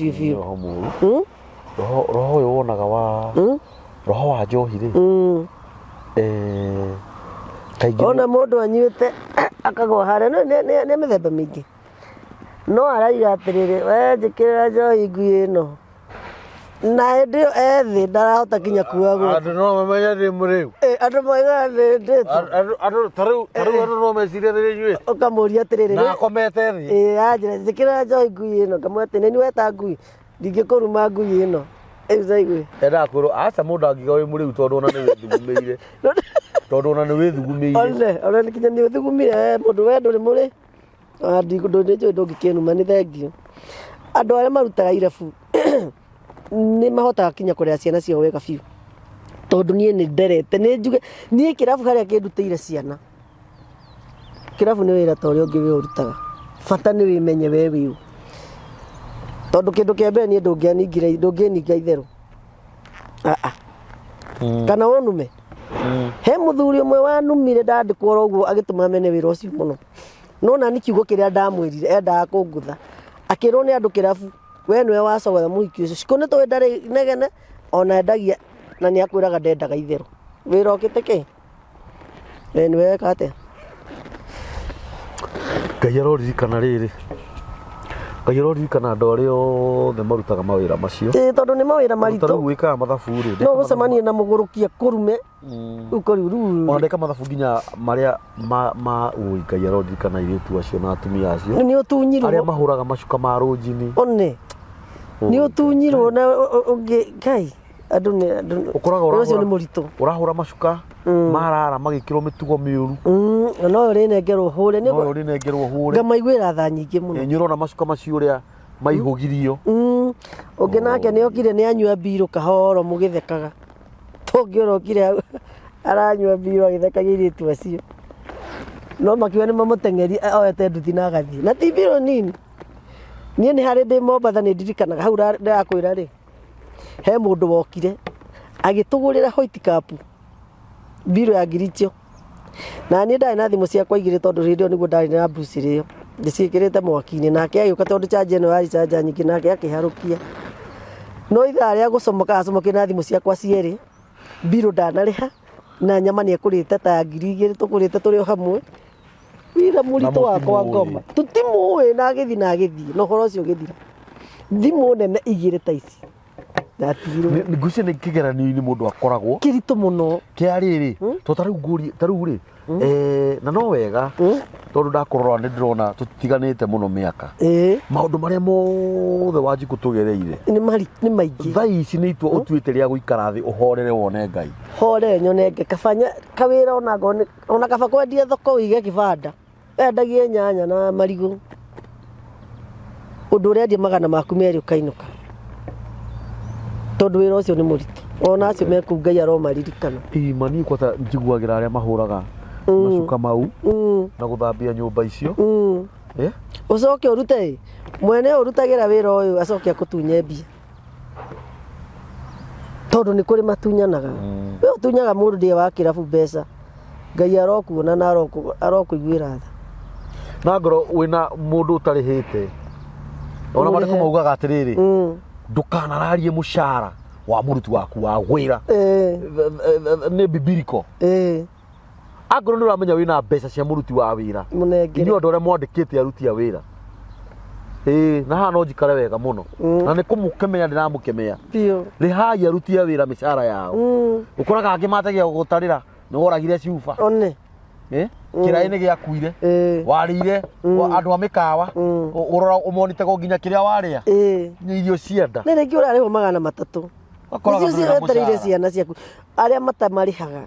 roho uyu wonaga wa roho wa njohi ri ona mundu anyuite akagwa haria ni mithemba mingi no araiga atiriri we njikirira njohi ngui ino na ndio ethi ndarahota kinya kuagwo andu no mamenya ndi muriu andu moiga ndi andu taru andu no meciria ndi nyue ukamuria atiriri na komete thi ajira njikirira njohi ngui ino kamwete ni weta ngui ndingikuruma ngui ino ezaigwe ndakwiro aca mundu angiga wi muriu tondu ona ni withugumeire ole ni kinya ni withugumire mundu we nduri muri ndio ndio ndongikenuma ni thengio andu aria marutaga irebu ni mahotaga kinya kurea ciana cio wega biu tondu nie ni nderete ni njuge nie kirabu haria kindutire ciana kirabu ni wira torio ngi we urutaga fata ni wimenye we wiu tondu kindu kia mbere nie ndungianinga itheru kana wonume he muthuri umwe wanumire ndandikwo uguo agituma mene wira ucio muno no na ni kiugo kiria ndamwirire endaga kungutha akirwo ni andu kirabu we niwe wacogotha muhiki ucio cikone to ndari negene ona endagia na ni akwiraga ndendaga itheru wira okite ki we niwe weka atia Ngai aroririkana riri Ngai aroririkana andu aria othe marutaga mawira macio tondu ni mawira maritu taru gwika mathabu ri no gucemania na mugurukia kurume ukoriu ondeka mathabu nginya maria ma Ngai aroririkana iritu acio na atumia acio ni utunyirwo aria mahuraga macuka ma runjini one ni utunyirwo na ungi Ngai andu ni ukoraga ucio ni muritu urahura macuka marara magikirwo mitugo miuru no rinengerwo hure no rinengerwo hure ngamaiguira tha nyingi muno nyurona macuka macio uria maihugirio ungi nake ni okire ni anyua biru kahoro mugithekaga tongiora okire aranyua biru agithekaga iritu acio no makiwa ni mamutengeri oete nduthi na gathie na ti biru nini nie ni hari ndi Mombatha ni ndirikanaga hau ndakwira ri he mundu wokire agitugurira white cup biru ya ngiricho na ni ndari na thimu ciakwa igire tondu radio niguo ndari na bruce rio ndicikirite mwaki-ini nake agiuka tondu charge ino yari charge nyingi nake akiharukia no ithaa ria gucomoka acomoke na thimu ciakwa cieri biru ndanariha na nyama ni ekurite ta 2,000 tukurite turi hamwe wira murito wakwa ngoma tutimuwe na agithii no horo cio githira thimu nene igire ta ici ngucio ni kigeranio-ini mundu akoragwo kiritu muno kiariri to tariu ri na no wega tondu ndakurora ni ndirona tutiganite muno miaka maundu maria mothe wanji kutugereire ni maingi thaa ici ni itua utuite ria guikara thi uhorere wone Ngai hore nyone kafanya kawira ona kaba kwendia thoko wige kibanda endagie nyanya na marigu undu uria ndi magana maku meri ukainuka tondu wira ucio ni muritu ona acio meku Ngai aromaririkana mani kwata njiguagira aria mahuraga macuka mau na guthambia nyumba icio ucoke urute mwene urutagira wira uyu acoke akutunye mbia tondu ni kuri matunyanaga we utunyaga mundu ndi wa kirabu mbeca Ngai arokuona na arokuiguira tha na ngoro wina mundu utarihite ona mariko maugaga atiriri ndukanararie mushara wa muruti waku wa wira ni bibiliko angorwo ni uramenya wina mbeca cia muruti wa wira ni undu uria mwandikite aruti a wira na haha no njikare wega muno na ni kumukemea ndiramukemea rihai aruti a wira mishara yao ukoraga angi matagia gutarira ni woragire ciuba kirai-ini giakuire warire andu a mikawa urora umonitego nginya kiria waria ni irio cienda ni ringi urariho magana matatu icio ciretereire ciana ciaku aria matamarihaga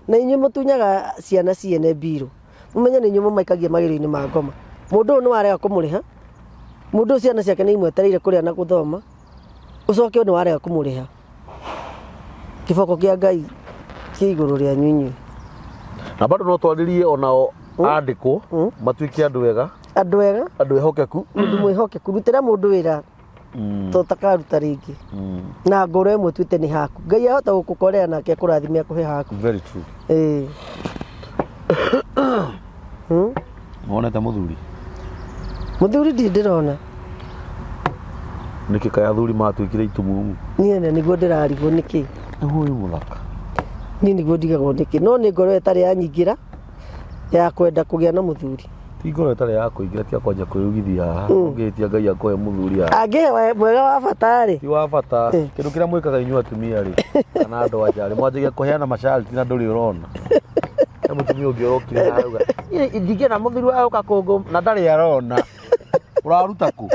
na inyuĩ mutunyaga ciana ciene mbirũ mumenye ni inyuĩ mumaikagia magĩrĩ-inĩ ma ngoma mũndũ ũyũ nĩ warega kũmũrĩha mũndũ ũyũ ciana ciake nĩ imwetereire kũrĩa na gũthoma ũcoke nĩ warega kũmũrĩha kĩboko kĩa Ngai kĩ igũrũ rĩa nyinyi na bado no twaririe onao andĩkwo matuĩke andũ ega andũ ehokeku mũndũ mwĩhokeku rutĩra mũndũ wĩra to takaruta rĩngĩ na ngoro ĩmwe tuĩte nĩ haku Ngai ahota gũkũkorera nake akũrathime akũhe haku very true wonete mũthuri ndirona nĩkĩ kaya athuri matuĩkire itumumu niĩ nĩguo ndĩrarigwo nĩkĩ nĩguo wĩ mũthaka niĩ nĩguo ndigagwo nĩkĩ no nĩ ngoro ĩtarĩ yanyingĩra ya kwenda kũgĩa na mũthuri ti ngoro ĩtarĩ ya kũingĩra tia kwanja kwĩrugithia haha ũngĩtia Ngai akũhe mũthuri haha angĩhe mwega wa bata rĩ ti wa bata kĩndũ kĩrĩa mwĩkaga inyuĩ atumia rĩ kana andũ anja rĩ mwanjagia kũheana masharti na ndũrĩ ũrona he mũtumia ũngĩ ũrokire harauga ndingĩe na mũthuri wa gũka kũngũ na ndarĩ arona ũraruta kũ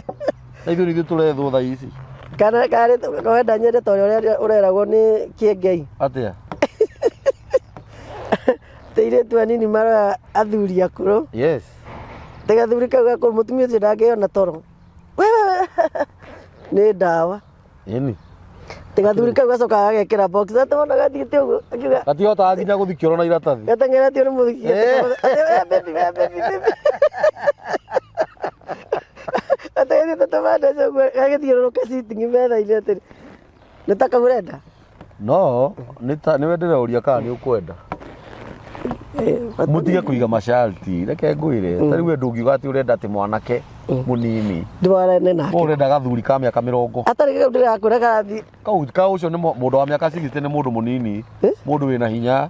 na ithuĩ tũrethwo thaa ici kana wenda nyende ta ũrĩa ũreragwo nĩ Kĩengei atĩa teirĩtu anini maroya athuri akũrũ yes tegathuri kau gakũrũ mũtumia ũcio ndangĩona toro nĩ ndawa ĩni tegathuri kau gacokaga gagekĩra box atona gathiĩte ũguo akiuga gatihotaga nginya gũthikĩrwo na iratathi gateng'eretio nĩ mũthiki ategethĩte tũmanda ũguo gagĩthiũrũrũka sitting metha-inĩ atĩrĩ nĩ ta kau ũrenda no nĩwe ndĩrauria kana nĩ ũkwenda mutige kũiga masharti reke ngwĩre ta rĩu we ndũngiuga atĩ ũrenda atĩ mwanake mũnini ndwarane nake ũrenda gathuri ka mĩaka 20 atarĩ kau ndĩrakwĩra karathi kau ũcio nĩ mũndũ wa mĩaka 60 nĩ mũndũ mũnini mũndũ wĩna hinya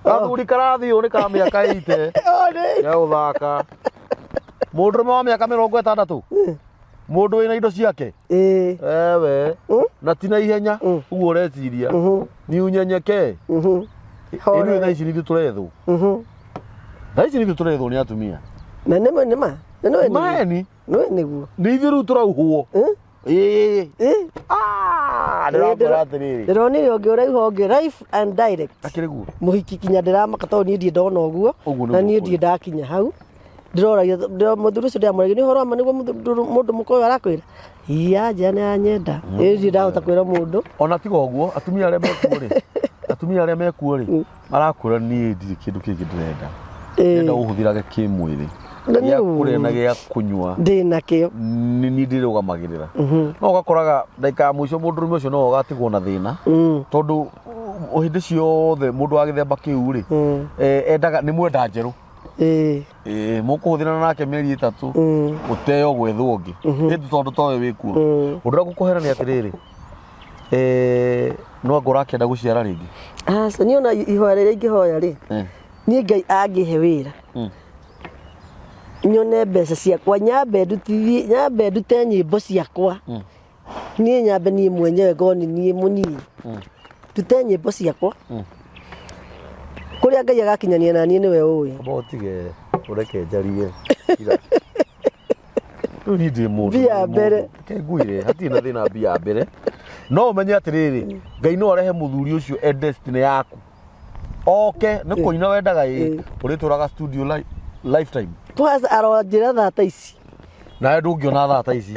gathuri karathi ũyũ nĩ ka mĩaka 80 ya ũthaka mũndũrũme wa mĩaka 60 mũndũ wĩna indo ciake ewe na ti na ihenya ũguo ũreciria ni unyenyeke ĩno thaa ici nĩ ithuĩ tũrethwo thaa ici nĩ ithuĩ tũrethwo nĩ atumia na nĩma maeni nĩguo nĩ ithuĩ rĩu tũrauhwo ndĩrakwĩra atĩrĩrĩ ndĩronire ũngĩ ũrauha ũngĩ life and direct akĩrĩ guo mũhiki kinya ndĩramaka tondũ niĩ ndiĩ ndona ũguo na niĩ ndiĩ ndakinya hau ndĩroragia mũthuri ũcio ndĩramũragia nĩ ũhoro wa ma nĩguo mũndũ mũkũyũ arakwĩra yanja nĩ anyenda ĩĩ ndahota kwĩra mũndũ ona tiga ũguo atumia arĩa mekuo rĩ marakwĩra niĩ ndirĩ kĩndũ kĩngĩ ndĩrenda ndĩrenda ũhũthĩrage kĩmwĩrĩ gĩa kũrĩa na gĩa kũnyua ndĩna kĩo nĩ ndĩrũgamagĩrĩra no ũgakoraga ndagĩka ya mũico mũndũrũme ũcio no ũgatigwo na thĩna tondũ hĩndĩ ciothe mũndũ wa gĩthemba kĩu rĩ endaga nĩ mwenda njerũ mũkũhũthĩrana nake mĩeri 3 ũteo gwethwo ũngĩ ĩndĩ tondũ towe wĩkuo ũndũ ũrĩa ngũkũhera nĩ atĩrĩrĩ no ngora akĩenda gũciara rĩngĩ aca niĩ ona ihoya rĩrĩa ingĩhoya rĩ niĩ Ngai angĩhe wĩra nyone mbeca ciakwa nyambe ndute nyĩmbo ciakwa niĩ nyambe niĩ mwenyewe ngoni niĩ mũnini ndute nyĩmbo ciakwa kũrĩa Ngai agakinyania na niĩ nĩwe ũĩ ũtige ũreke njarie rĩu niĩ ndĩ mũndũ mbia mbere ngwĩre hatirĩ na thĩna mbia mbere no ũmenye atĩrĩrĩ Ngai no arehe mũthuri ũcio destiny yaku oke nĩ kũina wendaga ũrĩtũraga studio lifetime kwanza aronjĩra thata ici nawe ndũngĩona thata ici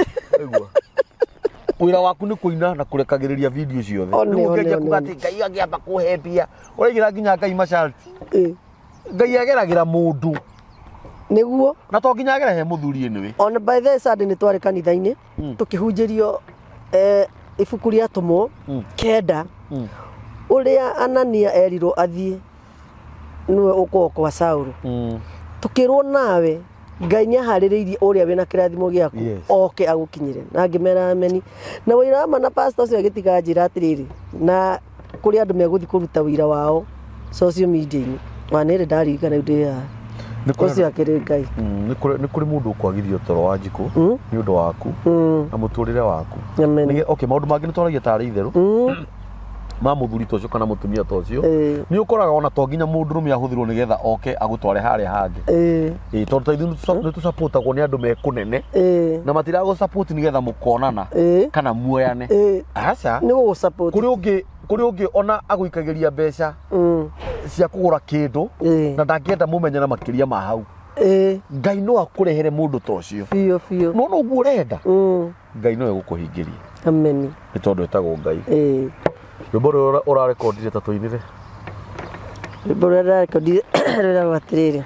wĩra waku nĩ kũina na kũrekagĩrĩria video ciothe rĩu ũngĩanjia kuga atĩ Ngai angĩamba kũhe mbia ũraigĩra nginya Ngai masharti Ngai ageragĩra mũndũ nĩguo na to nginya agere he mũthuri nĩwe on by the Sunday nĩ twarĩ kanitha-inĩ tũkĩhunjĩrio ibuku rĩa tũmwo kenda ũrĩa Anania erirwo athiĩ nĩwe ũkoo kwa Saũlũ tukĩrwo nawe Ngai nĩ aharĩrĩirie ũrĩa wĩna kĩrathimo gĩaku oke agũkinyĩre na ngĩmera ameni na wĩra wa na pastor ũcio agĩtiga njĩra atĩrĩrĩ na kũrĩ andũ megũthiĩ kũruta wĩra wao social media-inĩ wanĩrĩ ndaririkana ndĩ ya ũcio akĩrĩ Ngai nĩ kũrĩ mũndũ ũkwagithio toro wa Wanjikũ nĩ ũndũ waku na mũtũrĩre waku okay maũndũ mangĩ nĩ twaragia tarĩ itherũ ma mũthuri ta ũcio kana mũtumia ta ũcio nĩ ũkoraga ona to nginya mũndũrũme ahũthĩrwo nĩgetha oke agũtware harĩa hangĩ tondũ ta ithuĩ nĩ tũsapotagwo nĩ andũ mekũnene na matiragũ support nĩgetha mũkonana kana muoyane aca nĩ gũgũsupport kũrĩ ũngĩ ona agũikagĩria mbeca cia kũgũra kĩndũ na ndangĩenda mũmenye na makĩria ma hau Ngai no akũrehere mũndũ ta ũcio biũ no ũguo ũrenda Ngai no egũkũhingĩria ameni nĩ tondũ etagwo Ngai rwĩmbo rũrĩa ũrarekondire ta tũinire rwĩmbo rũrĩa ũrarekondire rwĩragwo atĩrĩrĩ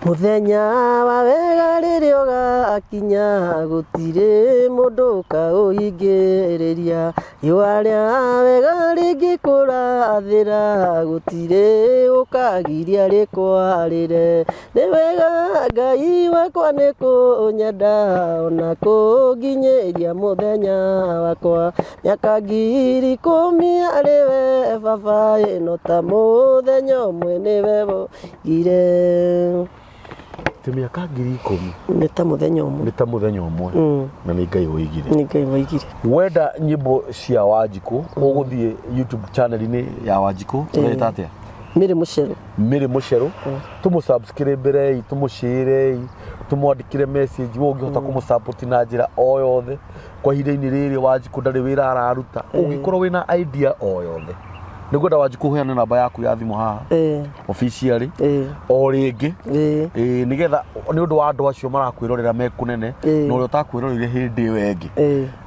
mũthenya wa wega rĩrĩa ũgakinya gũtirĩ mũndũ ũkaũhingĩrĩria riũa rĩa wega rĩngĩkũrathĩra gũtirĩ ũkagiria rĩkwarĩre nĩ wega Ngai wakwa nĩ kũnyenda ona kũnginyĩria mũthenya wakwa mĩaka 10,000 arĩ we baba ĩno ta mũthenya ũmwe nĩwe wogire mĩaka 10,000 nĩ ta mũthenya ũmwe na nĩ Ngai woigire wenda nyĩmbo cia Wanjikũ ũgũthiĩ YouTube channel-inĩ ya Wanjikũ ũreta atĩa Mĩrĩ Mũcerũ tũmũsubscribe tũmũshare tũmwandĩkĩre message wo ũngĩhota kũmũsupport na njĩra o yothe kwa ihinda-inĩ rĩrĩ Wanjikũ ndarĩ wĩra araruta ũngĩkorwo wĩna idea o yothe nĩ ngwenda Wanjikũ ũheane namba yaku ya thimũ haha officially o rĩngĩ nĩgetha nĩ ũndũ wa andũ acio marakwĩrorera mekũnene na ũrĩa ũtakwĩroreire hĩndĩ ĩyo ĩngĩ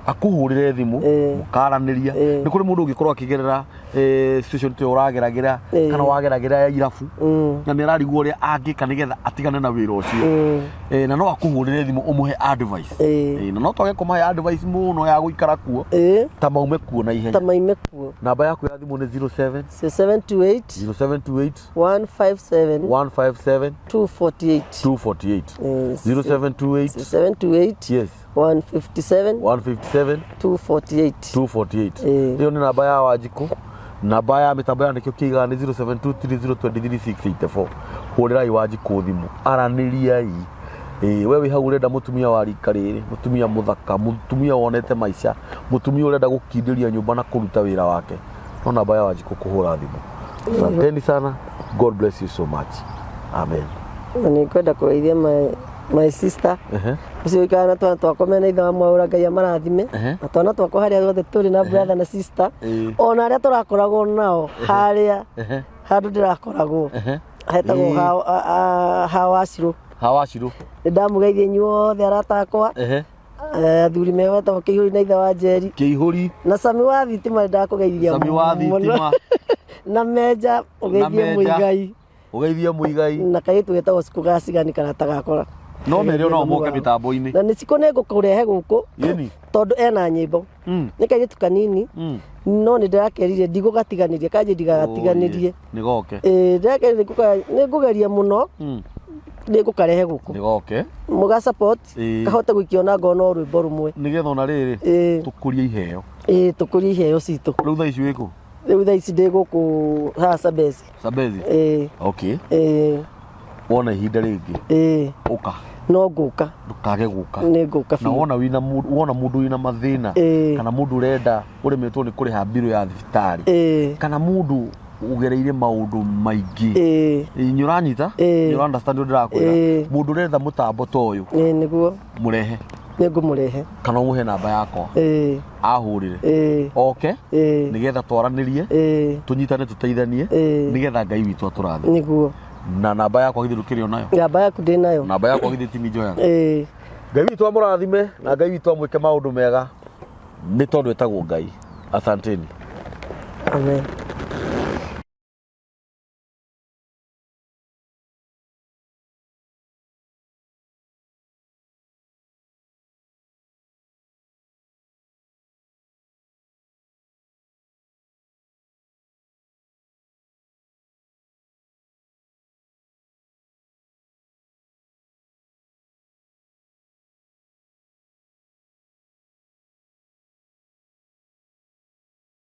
akũhũrĩre thimũ mũkaranĩria nĩ kũrĩ mũndũ ũngĩkorwo akĩgerera situation ta ũrageragĩra kana wageragĩra ya irabu na nĩ ararigwo ũrĩa angĩka nĩgetha atigane na wĩra ũcio na no akũhũrĩre thimũ ũmũhe advice na no twage kũmahe advice mũno ya gũikara kuo ta maume kuo na ihenya namba yaku ya thimũ nĩ 0728 157 248 0728 yes 157 248 hiyo ni namba ya Wanjikũ namba ya mitambo ya nikio kiga ni 0723023684 hũrĩrai Wanjikũ thimũ aranĩriai wewe hau urenda mutumia wa rika rĩrĩ mutumia muthaka mutumia wonete maica mutumia urenda gũkindĩria nyũmba na kũruta wĩra wake no namba ya Wanjikũ kũhũra thimũ asanteni sana God bless you so much amen ni kwenda kũgeithia my sister ucio ikana twakomena ithe wa mwaura Ngai amarathime na twana twakwa harĩa guothe tũrĩ na brother na sister ona arĩa tũrakoragwo nao harĩa handũ ndĩrakoragwo hetagwo Hawacirũ ndamugeithia inyuothe arata akwa athuri mewetagwo Kĩihũri na ithe wa Njeri Kĩihũri na Sami wa thitima ndakugeithia na Menja ugeithie Muigai na kaitũ getagwo Cikũ Gacigani kana tagakora no mere ona ũmoke mĩtambo-inĩ na nĩ Cikũ nĩngũkũrehe gũkũ tondũ ena nyĩmbo nĩ kairĩtu kanini no nĩ ndĩrakerire ndigũgatiganĩria kanjĩ ndigagatiganĩrie nĩgoke ndĩrakerire nĩngũgeria mũno nĩngũkarehe gũkũ nĩgoke mũga support kahote gũikiona ngona rwĩmbo rũmwe nĩgetha ona rĩrĩ tũkũrie iheo tũkũrie iheo citũ rĩu thaa ici wĩkũ rĩu thaa ici ndĩ gũkũ haha Sabezi okay wona ihinda rĩngĩ ũka no ngũka ndũkage gũka nĩ ngũka na wona mũndũ wĩna mathĩna kana mũndũ ũrenda ũremetwo nĩ kũrĩha mbirũ ya thibitarĩ kana mũndũ ugereire maũndũ maingĩ nĩ ũranyita nĩ ũrunderstand ndĩrakwĩra mũndũ ũretha mũtambo ta ũyũ nĩguo mũrehe nĩngũmũrehe kana ũmũhe namba yakwa ahũrĩre oke nĩgetha twaranĩrie tũnyitane tũteithanie nĩgetha Ngai witũ atũrathime nĩguo na namba yakwa githĩ ndũkĩrĩ onayo namba yaku ndĩ nayo namba yakwa githĩ ti njoyaga Ngai witũ amũrathime na Ngai witũ amwĩke maũndũ mega nĩ tondũ etagwo Ngai asanteni amen